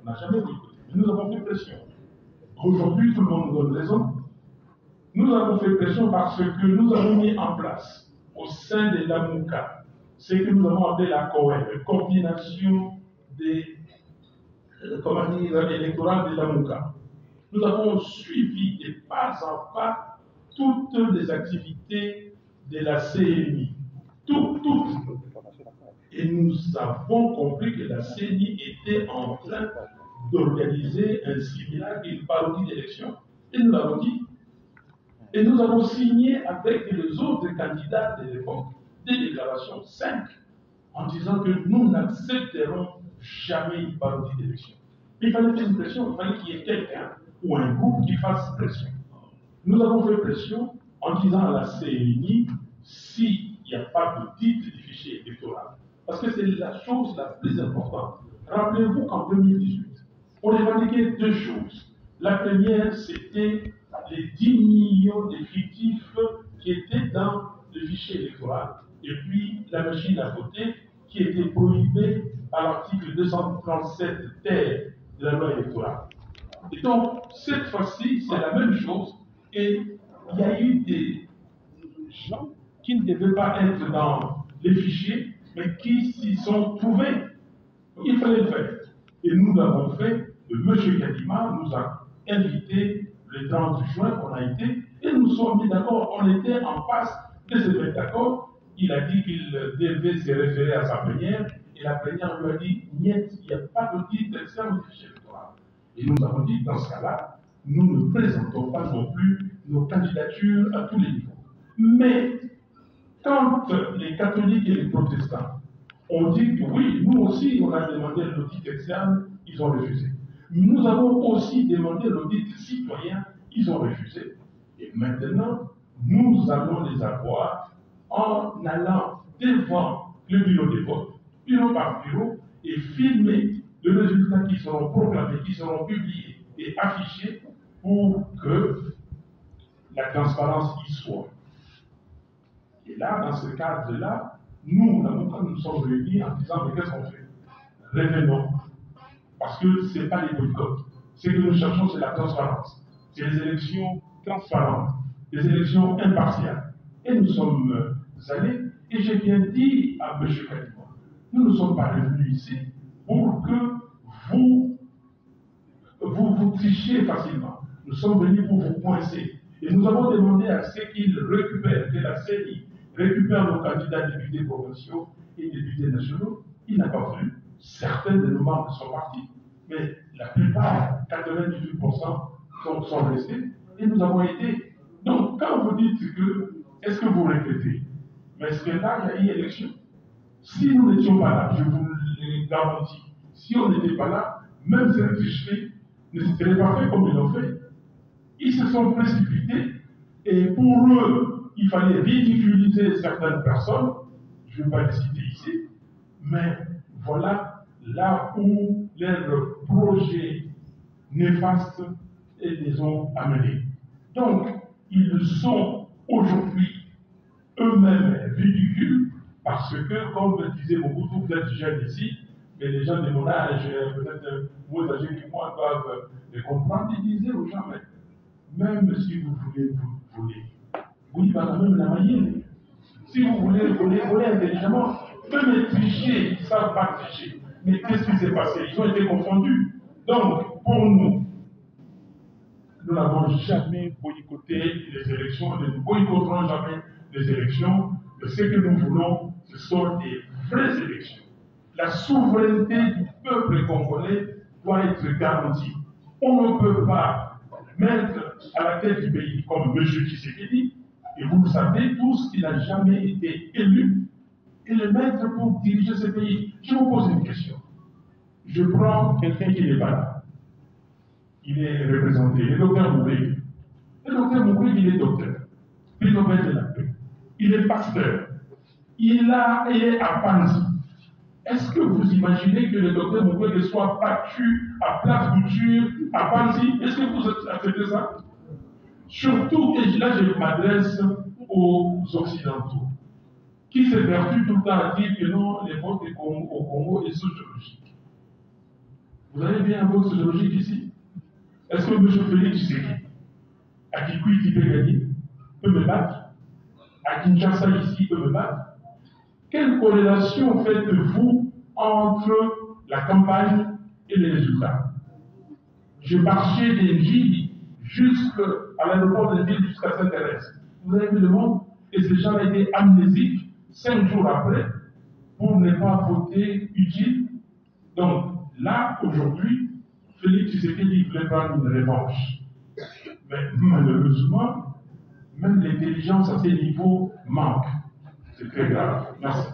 On n'a jamais boycotté. Nous avons fait pression. Aujourd'hui, tout le monde nous donne raison. Nous avons fait pression parce que nous avons mis en place au sein de l'AMUCA ce que nous avons appelé la COE, la coordination des électorales de l'AMUCA. Nous avons suivi de pas en pas toutes les activités de la CNI. Toutes. Et nous avons compris que la CNI était en train d'organiser un simulacre, une parodie d'élection. Et nous l'avons dit. Et nous avons signé avec les autres candidats de l'époque des déclarations 5 en disant que nous n'accepterons jamais une parodie d'élection. Mais il fallait faire une pression, il fallait qu'il y ait quelqu'un ou un groupe qui fasse pression. Nous avons fait pression en disant à la CNI s'il n'y a pas d'audit du fichier électoral. Parce que c'est la chose la plus importante. Rappelez-vous qu'en 2018, on revendiquait deux choses. La première, c'était les 10 millions d'effectifs qui étaient dans le fichier électoral. Et puis la machine à voter qui était prohibée à l'article 237 ter de la loi électorale. Et donc, cette fois-ci, c'est la même chose. Et il y a eu des gens qui ne devaient pas être dans les fichiers, mais qui s'y sont trouvés. Il fallait le faire. Et nous l'avons fait. M. Kadima nous a invités le 30 juin, on a été, et nous sommes mis d'accord. On était en passe de se mettre d'accord. Il a dit qu'il devait se référer à sa plénière, et la plénière lui a dit niet, il n'y a pas d'audit externe du fichier électoral. Et nous avons dit, dans ce cas-là, nous ne présentons pas non plus nos candidatures à tous les niveaux. Mais quand les catholiques et les protestants ont dit que oui, nous aussi, on a demandé l'audit externe, ils ont refusé. Nous avons aussi demandé l'audit citoyen, ils ont refusé. Et maintenant, nous allons les avoir en allant devant le bureau de vote, bureau par bureau, et filmer les résultats qui seront proclamés, qui seront publiés et affichés pour que la transparence y soit. Et là, dans ce cadre-là, nous sommes réunis en disant, mais qu'est-ce qu'on fait? Revenons. Parce que ce n'est pas les boycotts. Ce que nous cherchons, c'est la transparence. C'est les élections transparentes, des élections impartiales. Et nous sommes allés, et j'ai bien dit à M. Kadima, nous ne sommes pas revenus ici pour que vous trichiez facilement. Nous sommes venus pour vous coincer. Et nous avons demandé à ce qu'ils récupèrent, que la CENI récupère nos candidats députés provinciaux et députés nationaux. Il n'a pas voulu. Certains de nos membres sont partis, mais la plupart, 98%, sont restés. Et nous avons été. Donc, quand vous dites que, est-ce que vous regrettez? Mais est-ce que là, il y a eu élection? Si nous n'étions pas là, je vous le garantis, si on n'était pas là, même cette tricherie ne se serait pas fait comme ils l'ont fait. Ils se sont précipités et pour eux, il fallait ridiculiser certaines personnes. Je ne vais pas les citer ici, mais voilà là où leurs projets néfastes les ont amenés. Donc, ils sont aujourd'hui eux-mêmes ridicules parce que, comme disait beaucoup, vous êtes jeunes ici, mais les gens de mon âge, peut-être moins âgés que moi, doivent les comprendre. Ils disaient aux gens, mais même si vous voulez voler, vous y va même la manière. Si vous voulez voler intelligemment, même les trichés, ils ne savent pas tricher. Mais qu'est-ce qui s'est passé? Ils ont été confondus. Donc, pour nous n'avons jamais boycotté les élections, nous ne boycotterons jamais les élections. Mais ce que nous voulons, ce sont des vraies élections. La souveraineté du peuple congolais doit être garantie. On ne peut pas mettre à la tête du pays comme M. Tshisekedi, et vous le savez tous qu'il n'a jamais été élu, et le mettre pour diriger ce pays. Je vous pose une question. Je prends quelqu'un qui n'est pas là. Il est représenté, le docteur Mouré. Le docteur Mouré, il est docteur, prix Nobel de la paix. Il est pasteur. Il est à Panzi. Est-ce que vous imaginez que le docteur Mouré soit battu à Place Couture, à Panzi? Est-ce que vous acceptez ça? Surtout, et là je m'adresse aux Occidentaux, qui s'évertuent tout le temps à dire que non, les votes au Congo est sociologique. Vous avez bien votre logique ici? Est-ce que M. Félix Tshisekedi, à Kikoui qui peut gagner, peut me battre? À Kinshasa ici, peut me battre? Quelle corrélation faites-vous entre la campagne et les résultats? Je marchais d'Engie jusqu'à l'aéroport de ville jusqu'à Saint-Thérèse. Vous avez vu le monde? Et ces gens étaient amnésiques 5 jours après pour ne pas voter utile. Donc là, aujourd'hui, Félix Tshisekedi voulait prendre une revanche. Mais malheureusement, même l'intelligence à ces niveaux manque. C'est très grave. Merci.